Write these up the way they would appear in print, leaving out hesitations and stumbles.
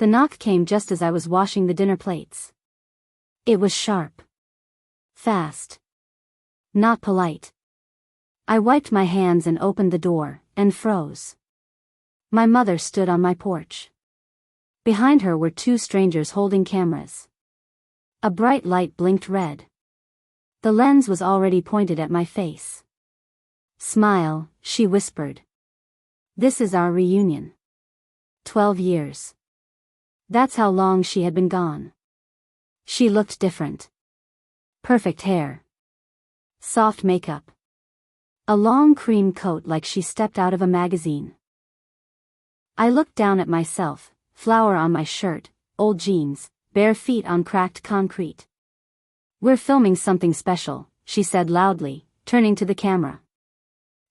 The knock came just as I was washing the dinner plates. It was sharp. Fast. Not polite. I wiped my hands and opened the door, and froze. My mother stood on my porch. Behind her were two strangers holding cameras. A bright light blinked red. The lens was already pointed at my face. "Smile," she whispered. "This is our reunion." 12 years. That's how long she had been gone. She looked different. Perfect hair. Soft makeup. A long cream coat like she stepped out of a magazine. I looked down at myself, flour on my shirt, old jeans, bare feet on cracked concrete. "We're filming something special," she said loudly, turning to the camera.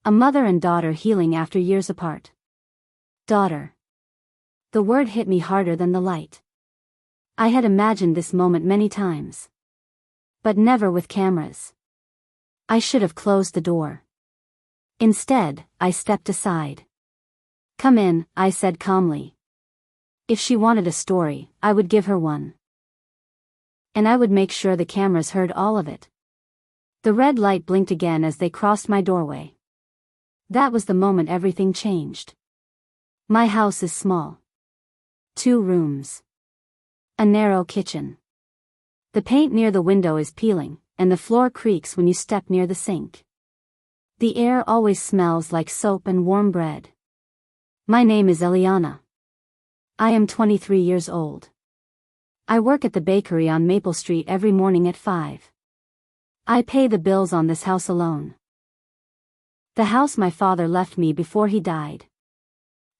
A mother and daughter healing after years apart. Daughter. The word hit me harder than the light. I had imagined this moment many times. But never with cameras. I should have closed the door. Instead, I stepped aside. "Come in," I said calmly. If she wanted a story, I would give her one. And I would make sure the cameras heard all of it. The red light blinked again as they crossed my doorway. That was the moment everything changed. My house is small. 2 rooms. A narrow kitchen. The paint near the window is peeling, and the floor creaks when you step near the sink. The air always smells like soap and warm bread. My name is Eliana. I am 23 years old. I work at the bakery on Maple Street every morning at 5. I pay the bills on this house alone. The house my father left me before he died.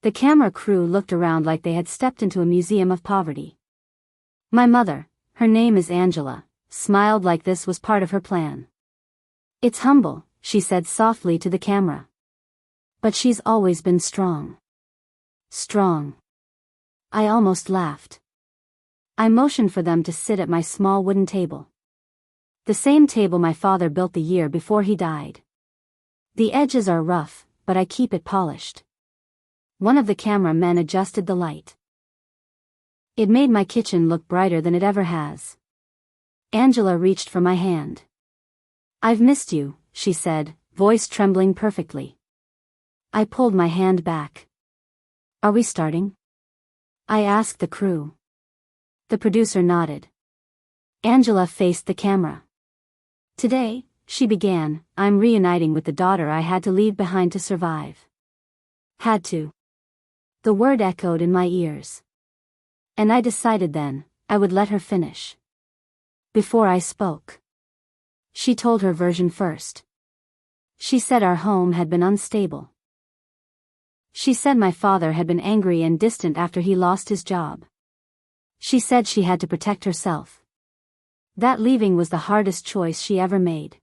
The camera crew looked around like they had stepped into a museum of poverty. My mother, her name is Angela, smiled like this was part of her plan. "It's humble," she said softly to the camera. "But she's always been strong." Strong. I almost laughed. I motioned for them to sit at my small wooden table. The same table my father built the year before he died. The edges are rough, but I keep it polished. One of the camera men adjusted the light. It made my kitchen look brighter than it ever has. Angela reached for my hand. "I've missed you," she said, voice trembling perfectly. I pulled my hand back. "Are we starting?" I asked the crew. The producer nodded. Angela faced the camera. "Today," she began, "I'm reuniting with the daughter I had to leave behind to survive." Had to. The word echoed in my ears. And I decided then, I would let her finish. Before I spoke. She told her version first. She said our home had been unstable. She said my father had been angry and distant after he lost his job. She said she had to protect herself. That leaving was the hardest choice she ever made.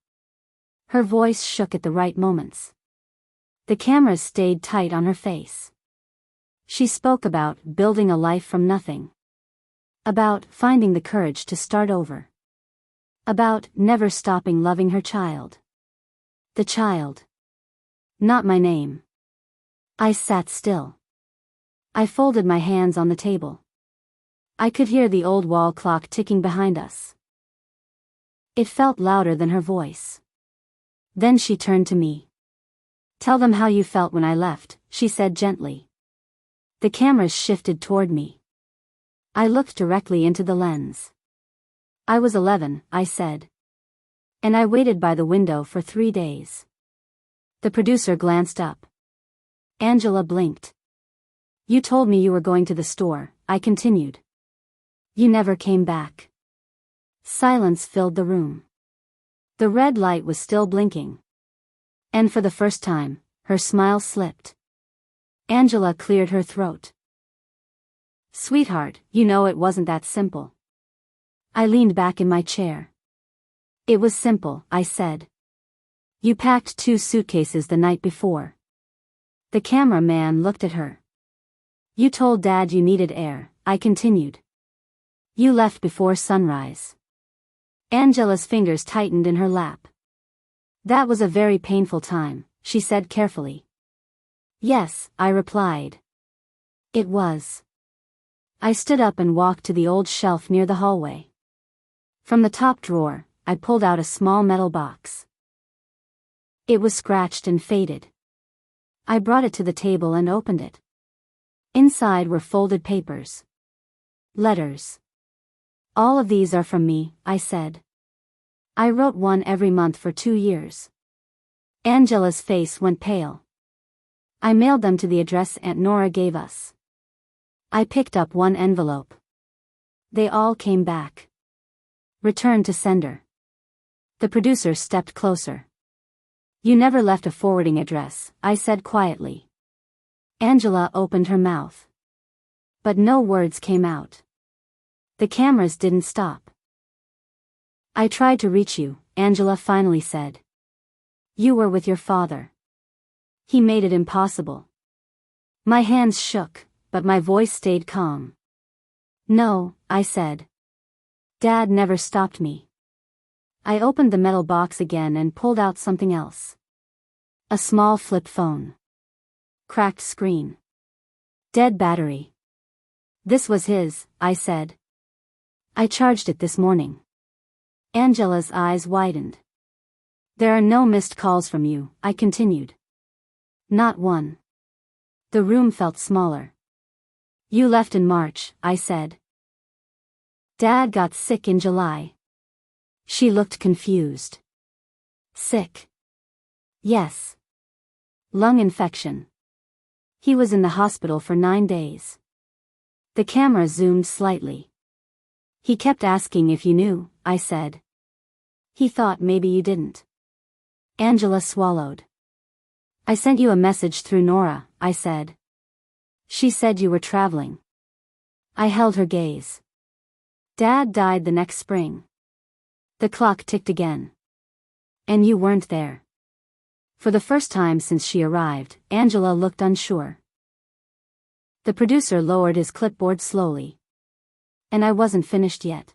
Her voice shook at the right moments. The cameras stayed tight on her face. She spoke about building a life from nothing. About finding the courage to start over. About never stopping loving her child. The child. Not my name. I sat still. I folded my hands on the table. I could hear the old wall clock ticking behind us. It felt louder than her voice. Then she turned to me. "Tell them how you felt when I left," she said gently. The cameras shifted toward me. I looked directly into the lens. "I was 11, I said. And I waited by the window for 3 days." The producer glanced up. Angela blinked. "You told me you were going to the store," I continued. "You never came back." Silence filled the room. The red light was still blinking. And for the first time, her smile slipped. Angela cleared her throat. "Sweetheart, you know it wasn't that simple." I leaned back in my chair. "It was simple," I said. "You packed 2 suitcases the night before." The cameraman looked at her. "You told Dad you needed air," I continued. "You left before sunrise." Angela's fingers tightened in her lap. "That was a very painful time," she said carefully. "Yes," I replied. "It was. I stood up and walked to the old shelf near the hallway. From the top drawer, I pulled out a small metal box. It was scratched and faded. I brought it to the table and opened it. Inside were folded papers. Letters. All of these are from me, I said. I wrote one every month for 2 years. Angela's face went pale. I mailed them to the address Aunt Nora gave us. I picked up one envelope. They all came back. Return to sender. The producer stepped closer. You never left a forwarding address, I said quietly. Angela opened her mouth. But no words came out. The cameras didn't stop. I tried to reach you, Angela finally said. You were with your father. He made it impossible. My hands shook, but my voice stayed calm. No, I said. Dad never stopped me. I opened the metal box again and pulled out something else. A small flip phone. Cracked screen. Dead battery. This was his, I said. I charged it this morning. Angela's eyes widened. There are no missed calls from you, I continued. Not one. The room felt smaller. You left in March, I said. Dad got sick in July. She looked confused. Sick? Yes. Lung infection. He was in the hospital for 9 days. The camera zoomed slightly. He kept asking if you knew, I said. He thought maybe you didn't. Angela swallowed. I sent you a message through Nora, I said. She said you were traveling. I held her gaze. Dad died the next spring. The clock ticked again. And you weren't there. For the first time since she arrived, Angela looked unsure. The producer lowered his clipboard slowly. And I wasn't finished yet.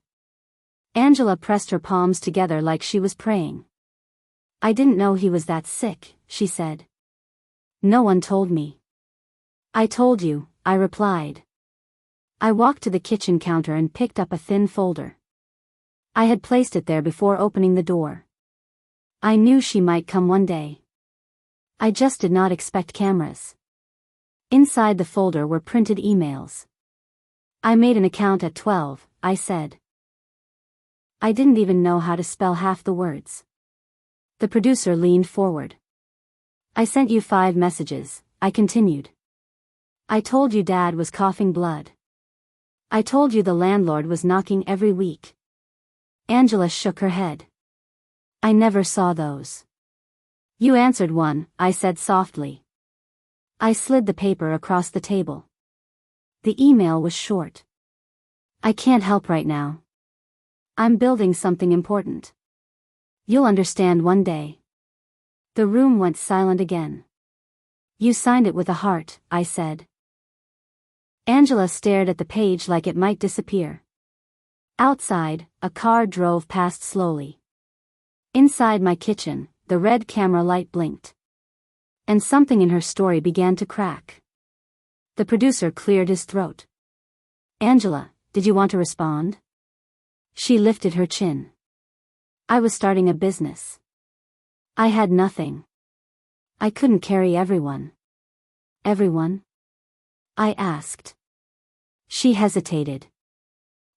Angela pressed her palms together like she was praying. I didn't know he was that sick, she said. No one told me. I told you, I replied. I walked to the kitchen counter and picked up a thin folder. I had placed it there before opening the door. I knew she might come one day. I just did not expect cameras. Inside the folder were printed emails. I made an account at 12, I said. I didn't even know how to spell half the words. The producer leaned forward. I sent you 5 messages, I continued. I told you Dad was coughing blood. I told you the landlord was knocking every week. Angela shook her head. I never saw those. You answered one, I said softly. I slid the paper across the table. The email was short. I can't help right now. I'm building something important. You'll understand one day. The room went silent again. You signed it with a heart, I said. Angela stared at the page like it might disappear. Outside, a car drove past slowly. Inside my kitchen, the red camera light blinked. And something in her story began to crack. The producer cleared his throat. Angela, did you want to respond? She lifted her chin. I was starting a business. I had nothing. I couldn't carry everyone. Everyone? I asked. She hesitated.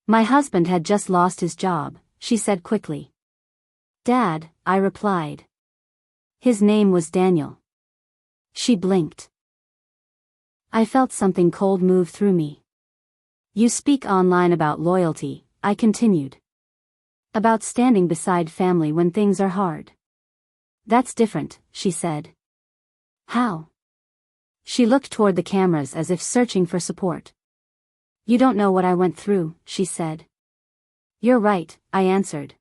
My husband had just lost his job, she said quickly. Dad, I replied. His name was Daniel. She blinked. I felt something cold move through me. You speak online about loyalty, I continued. About standing beside family when things are hard. That's different, she said. How? She looked toward the cameras as if searching for support. You don't know what I went through, she said. You're right, I answered.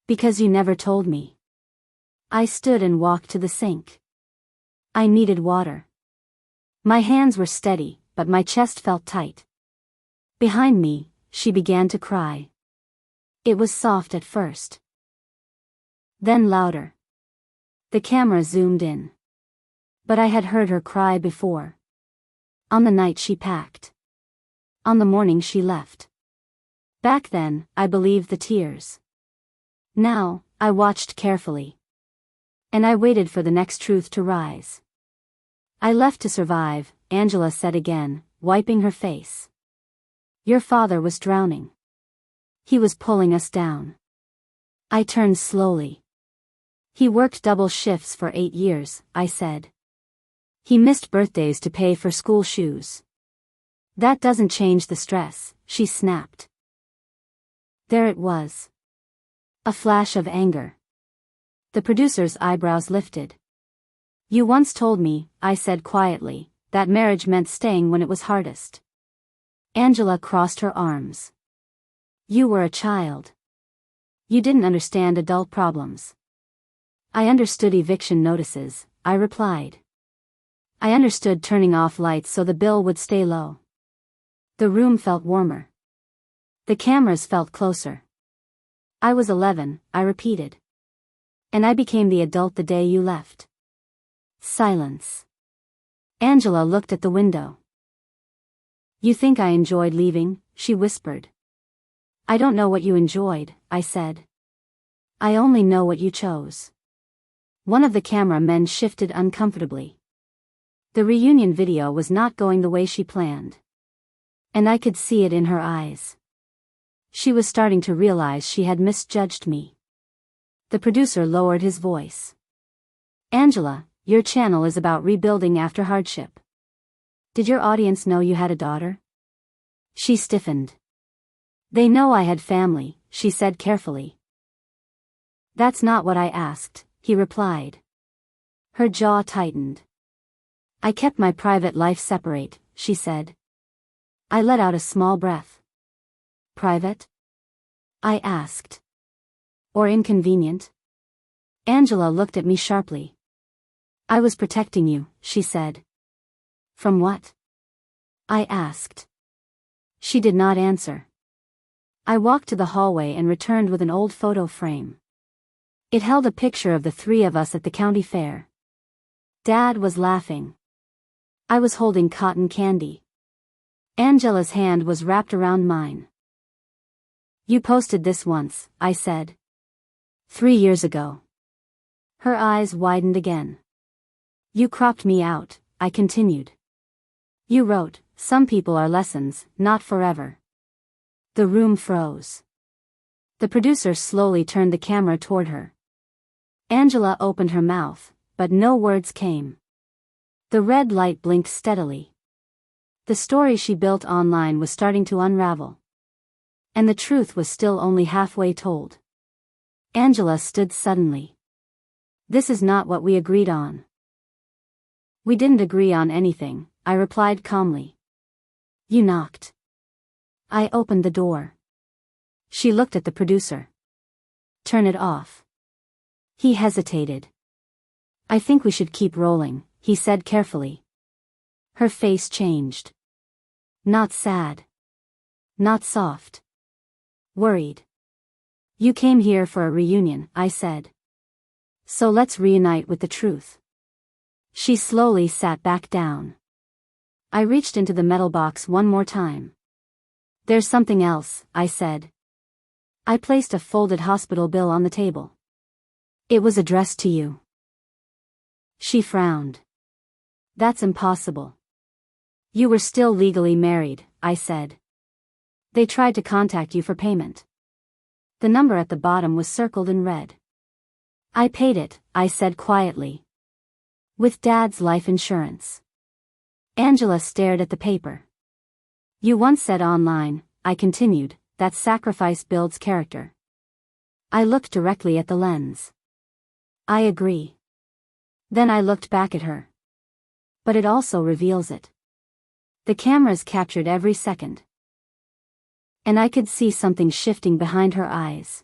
Because you never told me. I stood and walked to the sink. I needed water. My hands were steady, but my chest felt tight. Behind me, she began to cry. It was soft at first. Then louder. The camera zoomed in. But I had heard her cry before. On the night she packed. On the morning she left. Back then, I believed the tears. Now, I watched carefully. And I waited for the next truth to rise. I left to survive, Angela said again, wiping her face. Your father was drowning. He was pulling us down. I turned slowly. He worked double shifts for 8 years, I said. He missed birthdays to pay for school shoes. That doesn't change the stress, she snapped. There it was. A flash of anger. The producer's eyebrows lifted. You once told me, I said quietly, that marriage meant staying when it was hardest. Angela crossed her arms. You were a child. You didn't understand adult problems. I understood eviction notices, I replied. I understood turning off lights so the bill would stay low. The room felt warmer. The cameras felt closer. I was 11, I repeated. And I became the adult the day you left. Silence. Angela looked at the window. You think I enjoyed leaving? She whispered. I don't know what you enjoyed, I said. I only know what you chose. One of the cameramen shifted uncomfortably. The reunion video was not going the way she planned. And I could see it in her eyes. She was starting to realize she had misjudged me. The producer lowered his voice. Angela, your channel is about rebuilding after hardship. Did your audience know you had a daughter? She stiffened. They know I had family, she said carefully. That's not what I asked, he replied. Her jaw tightened. I kept my private life separate, she said. I let out a small breath. Private? I asked. Or inconvenient? Angela looked at me sharply. I was protecting you, she said. From what? I asked. She did not answer. I walked to the hallway and returned with an old photo frame. It held a picture of the 3 of us at the county fair. Dad was laughing. I was holding cotton candy. Angela's hand was wrapped around mine. You posted this once, I said. 3 years ago. Her eyes widened again. You cropped me out, I continued. You wrote, some people are lessons, not forever. The room froze. The producer slowly turned the camera toward her. Angela opened her mouth, but no words came. The red light blinked steadily. The story she built online was starting to unravel. And the truth was still only halfway told. Angela stood suddenly. This is not what we agreed on. We didn't agree on anything, I replied calmly. You knocked. I opened the door. She looked at the producer. Turn it off. He hesitated. I think we should keep rolling, he said carefully. Her face changed. Not sad. Not soft. Worried. You came here for a reunion, I said. So let's reunite with the truth. She slowly sat back down. I reached into the metal box one more time. There's something else, I said. I placed a folded hospital bill on the table. It was addressed to you. She frowned. That's impossible. You were still legally married, I said. They tried to contact you for payment. The number at the bottom was circled in red. I paid it, I said quietly. With Dad's life insurance. Angela stared at the paper. You once said online, I continued, that sacrifice builds character. I looked directly at the lens. I agree. Then I looked back at her. But it also reveals it. The cameras captured every second. And I could see something shifting behind her eyes.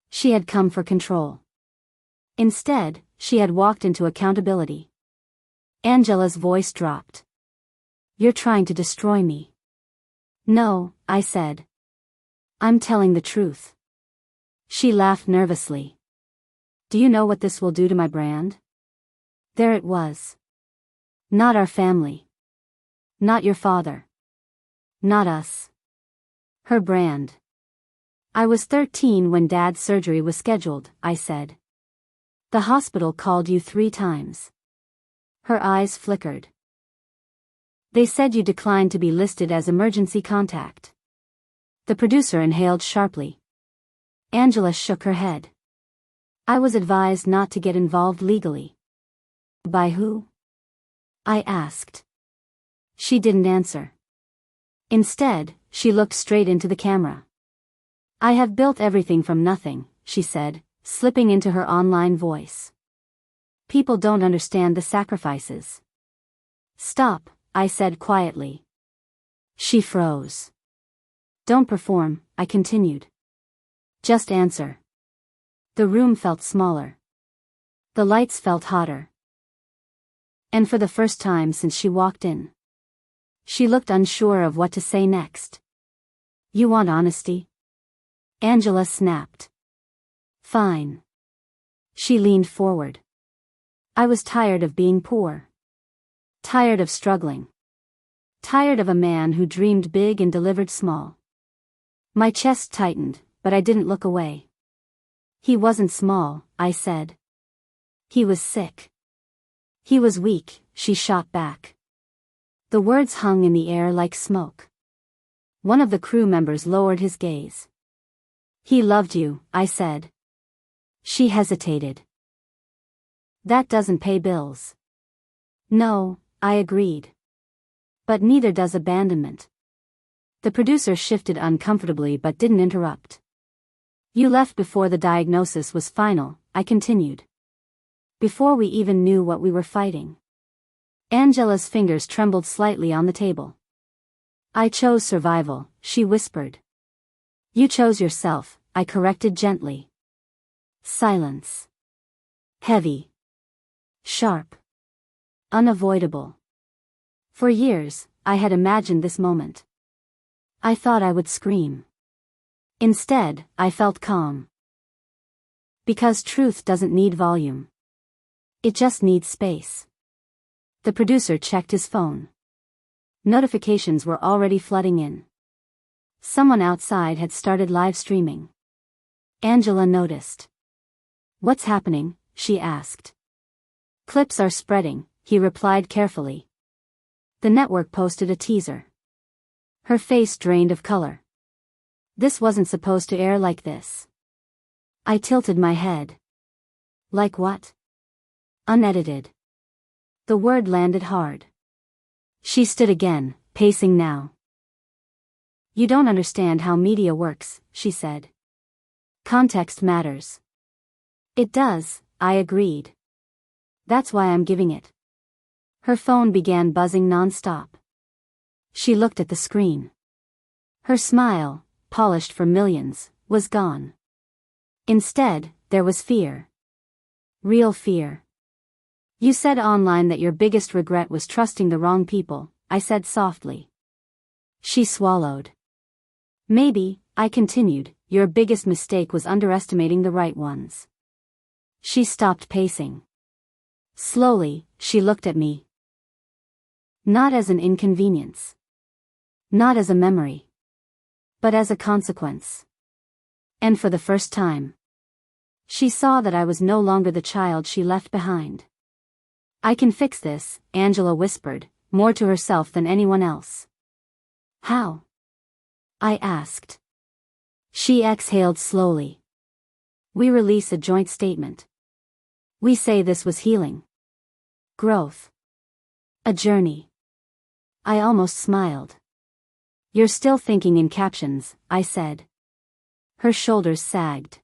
She had come for control. Instead, she had walked into accountability. Angela's voice dropped. You're trying to destroy me. No, I said. I'm telling the truth. She laughed nervously. Do you know what this will do to my brand? There it was. Not our family. Not your father. Not us. Her brand. I was 13 when Dad's surgery was scheduled, I said. The hospital called you 3 times. Her eyes flickered. They said you declined to be listed as emergency contact. The producer inhaled sharply. Angela shook her head. I was advised not to get involved legally. By who? I asked. She didn't answer. Instead, she looked straight into the camera. I have built everything from nothing, she said, slipping into her online voice. People don't understand the sacrifices. Stop, I said quietly. She froze. Don't perform, I continued. Just answer. The room felt smaller. The lights felt hotter. And for the first time since she walked in, she looked unsure of what to say next. You want honesty? Angela snapped. Fine. She leaned forward. I was tired of being poor. Tired of struggling. Tired of a man who dreamed big and delivered small. My chest tightened, but I didn't look away. He wasn't small, I said. He was sick. He was weak, she shot back. The words hung in the air like smoke. One of the crew members lowered his gaze. He loved you, I said. She hesitated. That doesn't pay bills. No, I agreed. But neither does abandonment. The producer shifted uncomfortably but didn't interrupt. You left before the diagnosis was final, I continued. Before we even knew what we were fighting. Angela's fingers trembled slightly on the table. I chose survival, she whispered. You chose yourself, I corrected gently. Silence. Heavy. Sharp. Unavoidable. For years, I had imagined this moment. I thought I would scream. Instead, I felt calm. Because truth doesn't need volume. It just needs space. The producer checked his phone. Notifications were already flooding in. Someone outside had started live streaming. Angela noticed. What's happening? She asked. Clips are spreading, he replied carefully. The network posted a teaser. Her face drained of color. This wasn't supposed to air like this. I tilted my head. Like what? Unedited. The word landed hard. She stood again, pacing now. You don't understand how media works, she said. Context matters. It does, I agreed. That's why I'm giving it. Her phone began buzzing non-stop. She looked at the screen. Her smile, polished for millions, was gone. Instead, there was fear. Real fear. You said online that your biggest regret was trusting the wrong people, I said softly. She swallowed. Maybe, I continued, your biggest mistake was underestimating the right ones. She stopped pacing. Slowly, she looked at me. Not as an inconvenience. Not as a memory. But as a consequence. And for the first time, she saw that I was no longer the child she left behind. I can fix this, Angela whispered, more to herself than anyone else. How? I asked. She exhaled slowly. We release a joint statement. We say this was healing. Growth. A journey. I almost smiled. You're still thinking in captions, I said. Her shoulders sagged.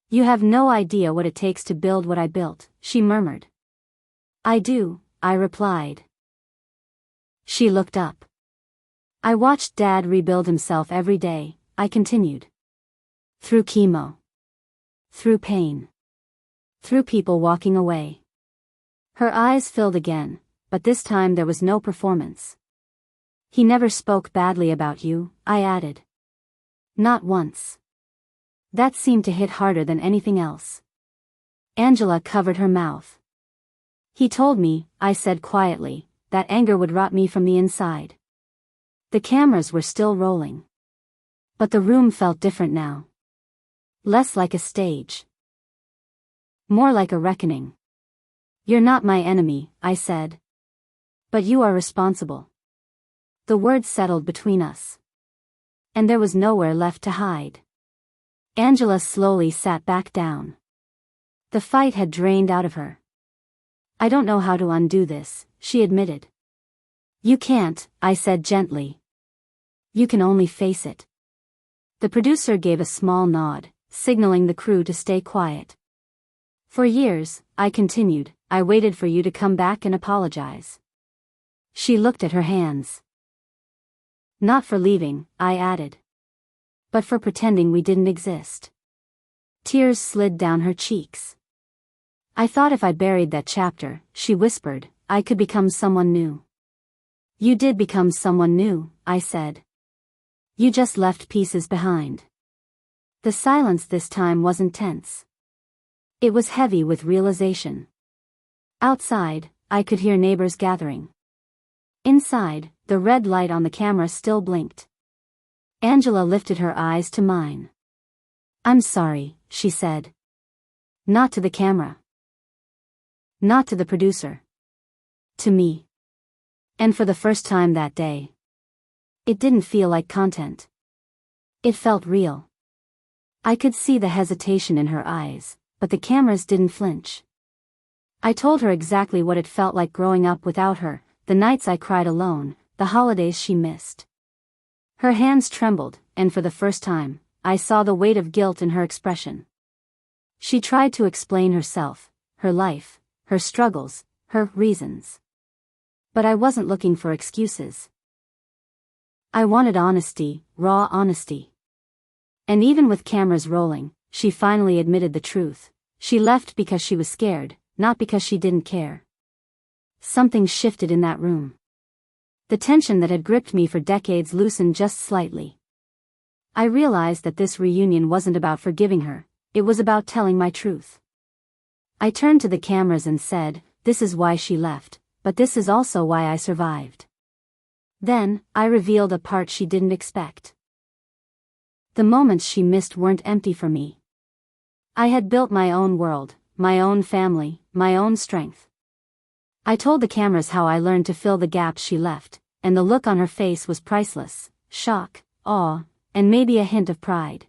You have no idea what it takes to build what I built, she murmured. I do, I replied. She looked up. I watched Dad rebuild himself every day, I continued. Through chemo. Through pain. Through people walking away. Her eyes filled again, but this time there was no performance. He never spoke badly about you, I added. Not once. That seemed to hit harder than anything else. Angela covered her mouth. He told me, I said quietly, that anger would rot me from the inside. The cameras were still rolling. But the room felt different now. Less like a stage. More like a reckoning. "You're not my enemy," I said. "But you are responsible." The words settled between us. And there was nowhere left to hide. Angela slowly sat back down. The fight had drained out of her. "I don't know how to undo this," she admitted. "You can't," I said gently. "You can only face it." The producer gave a small nod, signaling the crew to stay quiet. "For years," I continued, "I waited for you to come back and apologize." She looked at her hands. "Not for leaving," I added. "But for pretending we didn't exist." Tears slid down her cheeks. "I thought if I buried that chapter," she whispered, "I could become someone new." "You did become someone new," I said. "You just left pieces behind." The silence this time wasn't tense. It was heavy with realization. Outside, I could hear neighbors gathering. Inside, the red light on the camera still blinked. Angela lifted her eyes to mine. "I'm sorry," she said. "Not to the camera. Not to the producer. To me." And for the first time that day, it didn't feel like content. It felt real. I could see the hesitation in her eyes, but the cameras didn't flinch. I told her exactly what it felt like growing up without her, the nights I cried alone, the holidays she missed. Her hands trembled, and for the first time, I saw the weight of guilt in her expression. She tried to explain herself, her life, her struggles, her reasons. But I wasn't looking for excuses. I wanted honesty, raw honesty. And even with cameras rolling, she finally admitted the truth. She left because she was scared, not because she didn't care. Something shifted in that room. The tension that had gripped me for decades loosened just slightly. I realized that this reunion wasn't about forgiving her, it was about telling my truth. I turned to the cameras and said, "This is why she left, but this is also why I survived." Then, I revealed a part she didn't expect. The moments she missed weren't empty for me. I had built my own world, my own family, my own strength. I told the cameras how I learned to fill the gaps she left, and the look on her face was priceless: shock, awe, and maybe a hint of pride.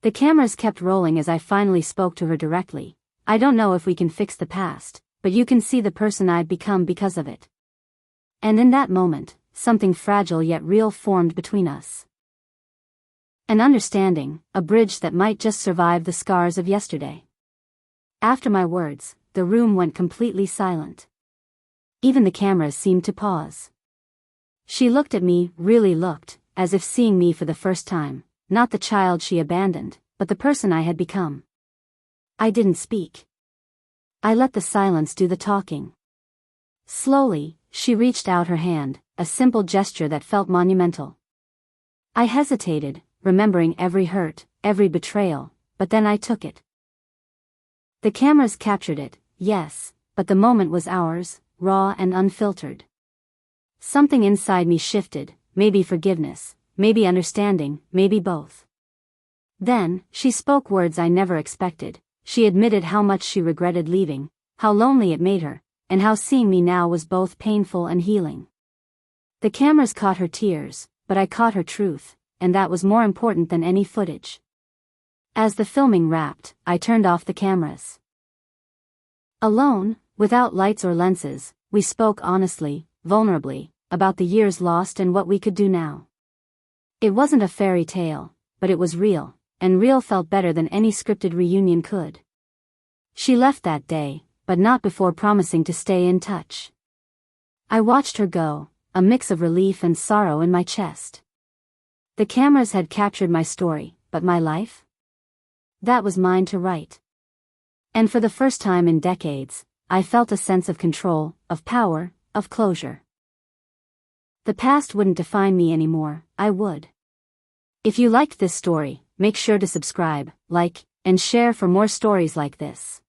The cameras kept rolling as I finally spoke to her directly. "I don't know if we can fix the past, but you can see the person I've become because of it." And in that moment, something fragile yet real formed between us. An understanding, a bridge that might just survive the scars of yesterday. After my words, the room went completely silent. Even the cameras seemed to pause. She looked at me, really looked, as if seeing me for the first time, not the child she abandoned, but the person I had become. I didn't speak. I let the silence do the talking. Slowly, she reached out her hand, a simple gesture that felt monumental. I hesitated, remembering every hurt, every betrayal, but then I took it. The cameras captured it, yes, but the moment was ours, raw and unfiltered. Something inside me shifted, maybe forgiveness, maybe understanding, maybe both. Then, she spoke words I never expected. She admitted how much she regretted leaving, how lonely it made her, and how seeing me now was both painful and healing. The cameras caught her tears, but I caught her truth, and that was more important than any footage. As the filming wrapped, I turned off the cameras. Alone, without lights or lenses, we spoke honestly, vulnerably, about the years lost and what we could do now. It wasn't a fairy tale, but it was real, and real felt better than any scripted reunion could. She left that day, but not before promising to stay in touch. I watched her go, a mix of relief and sorrow in my chest. The cameras had captured my story, but my life? That was mine to write. And for the first time in decades, I felt a sense of control, of power, of closure. The past wouldn't define me anymore, I would. If you liked this story, make sure to subscribe, like, and share for more stories like this.